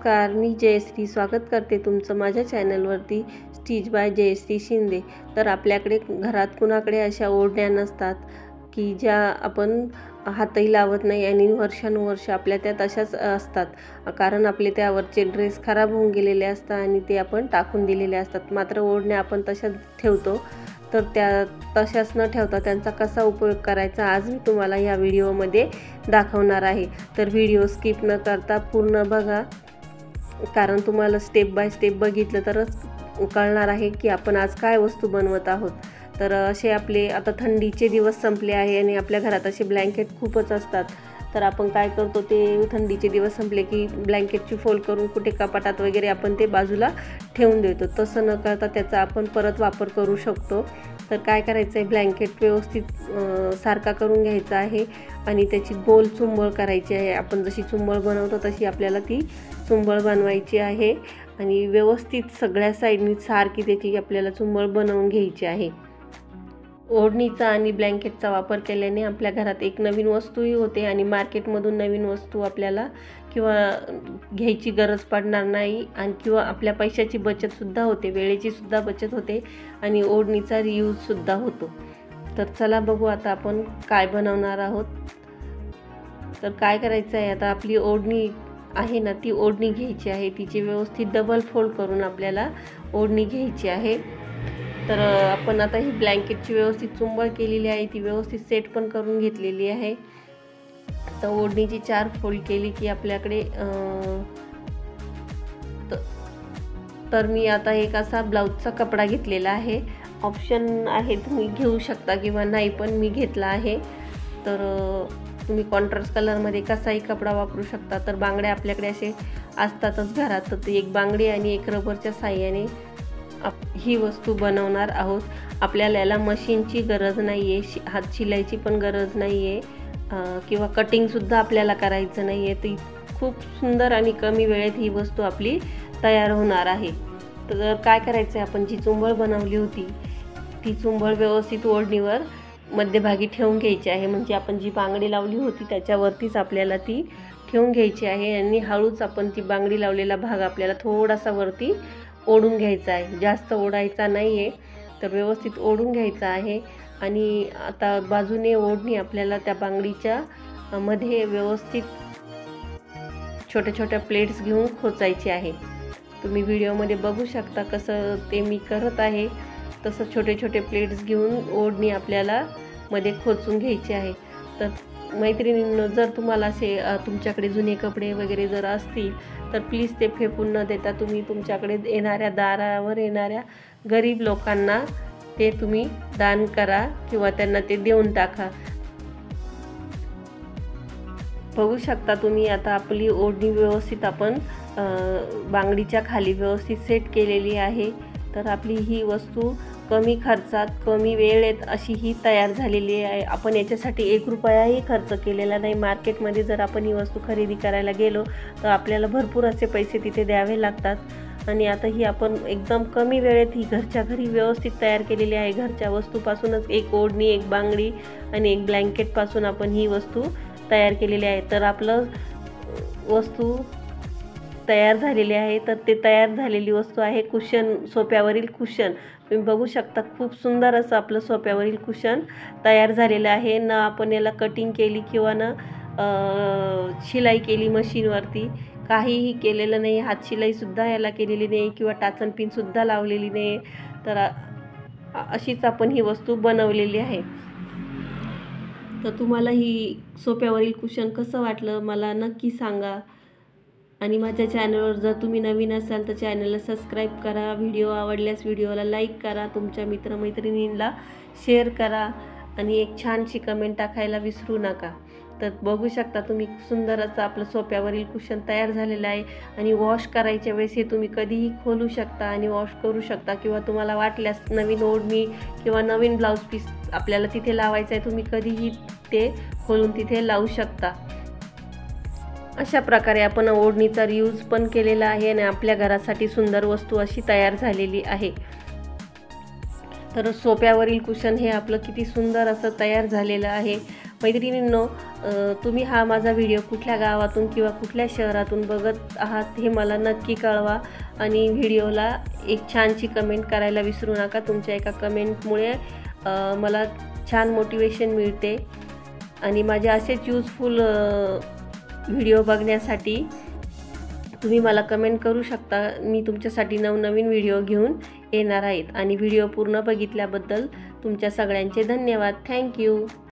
नमस्कार, मी जयश्री स्वागत करते तुमचं माझ्या चॅनलवरती स्टिच बाय जयश्री शिंदे। तर आपल्याकडे घरात कुणाकडे अशा ओढण्या नसतात की ज्या आपण हातही लावत नाही आणि वर्षानुवर्ष आपल्या त्या तशाच असतात, कारण आपले त्यावरचे ड्रेस खराब होऊन गेलेले असतात आणि ते आपण टाकून दिलेले असतात। मात्र ओढण्या आपण तशाच ठेवतो, तर त्या तशाच न ठेवता त्यांचा कसा उपयोग करायचा आज मी तुम्हाला या व्हिडिओमध्ये दाखवणार आहे। तर व्हिडिओ स्किप न करता पूर्ण बघा, कारण तुम्हाला स्टेप बाय स्टेप बघितलं तरच कळणार आहे की आपण आज काय वस्तू बनवत आहोत। तर असे आपले आता थंडीचे दिवस संपले आहे आणि आपल्या घरात असे ब्लँकेट खूपच असतात। तर आपण काय करतो, ते थंडीचे दिवस संपले की ब्लँकेटची फोल्ड करून कुठे कपाटात वगैरे आपण ते बाजूला ठेवून देतो। तसं न करता त्याचा आपण परत वापर करू शकतो। तर काय करायचं आहे, ब्लँकेट व्यवस्थित सारखा करून घ्यायचा आहे आणि त्याची गोल चुंबळ करायची आहे। आपण जशी चुंबळ बनवतो तशी आपल्याला ती चुंबळ बनवायची आहे आणि व्यवस्थित सगळ्या साईडनी सारखी त्याची आपल्याला चुंबळ बनवून घ्यायची आहे। ओढणीचा आणि ब्लँकेटचा वापर केल्याने आपल्या घरात एक नवीन वस्तूही होते आणि मार्केटमधून नवीन वस्तू आपल्याला किंवा घ्यायची गरज पडणार नाही आणि किंवा आपल्या पैशाची बचतसुद्धा होते, वेळेची सुद्धा बचत होते आणि ओढणीचा रियूजसुद्धा होतो। तर चला बघू आता आपण काय बनवणार आहोत। तर काय करायचं आहे, आता आपली ओढणी आहे ना, ती ओढणी घ्यायची आहे, तिची व्यवस्थित डबल फोल्ड करून आपल्याला ओढणी घ्यायची आहे। तर आपण आता ही ब्लँकेटची व्यवस्थित चुंबळ केलेली आहे, ती व्यवस्थित सेट पण करून घेतलेली आहे। तर ओढणीची 4 फोल्ड केली की आपल्याकडे तर मी आता एक असा ब्लाउजचा कपडा घेतलेला आहे। ऑप्शन आहे, तुम्ही घेऊ शकता किंवा नाही, पण मी घेतला आहे। तर तुम्ही कॉन्ट्रास्ट कलरमध्ये कसाही कपडा वापरू शकता। तर बांगड्या आपल्याकडे असे असतातच घरात, तर एक बांगडी आणि एक रबरच्या साहाय्याने ही वस्तू बनवणार आहोत। आपल्याला याला मशीनची गरज नाही आहे, हात शिलाईची पण गरज नाही आहे किंवा कटिंगसुद्धा आपल्याला करायचं नाही आहे। ती खूप सुंदर आणि कमी वेळेत ही वस्तू आपली तयार होणार आहे। तर काय करायचं आहे, आपण जी चुंबळ बनवली होती ती चुंबळ व्यवस्थित ओढणीवर मध्यभागी ठेवून घ्यायची आहे, म्हणजे आपण जी बांगडी लावली होती त्याच्यावरतीच आपल्याला ती ठेवून घ्यायची आहे आणि हळूच आपण ती बांगडी लावलेला भाग आपल्याला थोडासा वरती ओढून घ्यायचा आहे, जास्त ओढायचा नाही आहे। तर व्यवस्थित ओढून घ्यायचा आहे आणि आता बाजूने ओढणी आपल्याला त्या बांगडीच्या मध्ये व्यवस्थित छोट्या छोट्या प्लेट्स घेऊन खोचायची आहे। तुम्ही व्हिडिओमध्ये बघू शकता कसं ते मी करत आहे, तसं छोटे छोटे प्लेट्स घेऊन ओढणी आपल्याला मध्ये खोचून घ्यायची आहे। तर मैत्रिणींनो, जर तुम्हाला असे तुमच्याकडे जुने कपडे वगैरे जर असतील तर प्लीज ते फेकून न देता तुम्ही तुमच्याकडे येणाऱ्या दारावर येणाऱ्या गरीब लोकांना ते तुम्ही दान करा किंवा त्यांना ते देऊन टाका। बघू शकता तुम्ही आता आपली ओढणी व्यवस्थित आपण बांगडीच्या खाली व्यवस्थित सेट केलेली आहे। तर आपली ही वस्तू कमी खर्चात कमी वेळेत अशी ही तयार झालेली आहे। आपण याच्यासाठी 1 रुपयाही खर्च केलेला नाही। मार्केटमध्ये जर आपण ही वस्तू खरेदी करायला गेलो तर आपल्याला भरपूर असे पैसे तिथे द्यावे लागतात आणि आता ही आपण एकदम कमी वेळेत ही घरच्या घरी व्यवस्थित तयार केलेली आहे। घरच्या वस्तूपासूनच एक ओढणी, एक बांगडी आणि एक ब्लँकेटपासून आपण ही वस्तू तयार केलेली आहे। तर आपलं वस्तू तयार झालेली आहे। तर ते तयार झालेली वस्तू आहे कुशन, सोफ्यावरील कुशन। तुम्ही बघू शकता खूप सुंदर असं आपलं सोफ्यावरील कुशन तयार झालेलं आहे। न आपण याला कटिंग केली किंवा न शिलाई केली मशीनवरती, काहीही केलेलं नाही। हात शिलाईसुद्धा याला केलेली नाही किंवा टाचन पिनसुद्धा लावलेली नाही। तर अशीच आपण ही वस्तू बनवलेली आहे। तर तुम्हाला ही सोफ्यावरील कुशन कसं वाटलं मला नक्की सांगा आणि माझ्या चॅनलवर जर तुम्ही नवीन असाल तर चॅनलला सबस्क्राईब करा। व्हिडिओ आवडल्यास व्हिडिओला लाईक करा, तुमच्या मित्रमैत्रिणींना शेअर करा आणि एक छानशी कमेंट टाकायला विसरू नका। तर बघू शकता तुम्ही सुंदर असं आपलं सोफ्यावरील कुशन तयार झालेलं आहे आणि वॉश करायच्या वेळेस हे तुम्ही कधीही खोलू शकता आणि वॉश करू शकता किंवा तुम्हाला वाटल्यास नवीन ओढणी किंवा नवीन ब्लाऊज पीस आपल्याला तिथे लावायचं आहे, तुम्ही कधीही ते खोलून तिथे लावू शकता। अशा प्रकारे आपण ओढणीचा रियूज पण केलेला आहे आणि आपल्या घरासाठी सुंदर वस्तू अशी तयार झालेली आहे। तर सोफ्यावरील कुशन हे आपलं किती सुंदर असं तयार झालेलं आहे मैत्रिणींनो, तुम्ही हा माझा व्हिडिओ कुठल्या गावातून किंवा कुठल्या शहरातून बघत आहात हे मला नक्की कळवा आणि व्हिडिओला एक छानशी कमेंट करायला विसरू नका. तुमच्या एका कमेंटमुळे मला छान मोटिवेशन मिळते आणि माझे असेच यूजफुल व्हिडिओ बघण्यासाठी तुम्ही मला कमेंट करू शकता. मी तुमच्यासाठी नवनवीन व्हिडिओ घेऊन येणार आहेत आणि व्हिडिओ पूर्ण बघितल्याबद्दल तुमच्या सगळ्यांचे धन्यवाद. थँक्यू.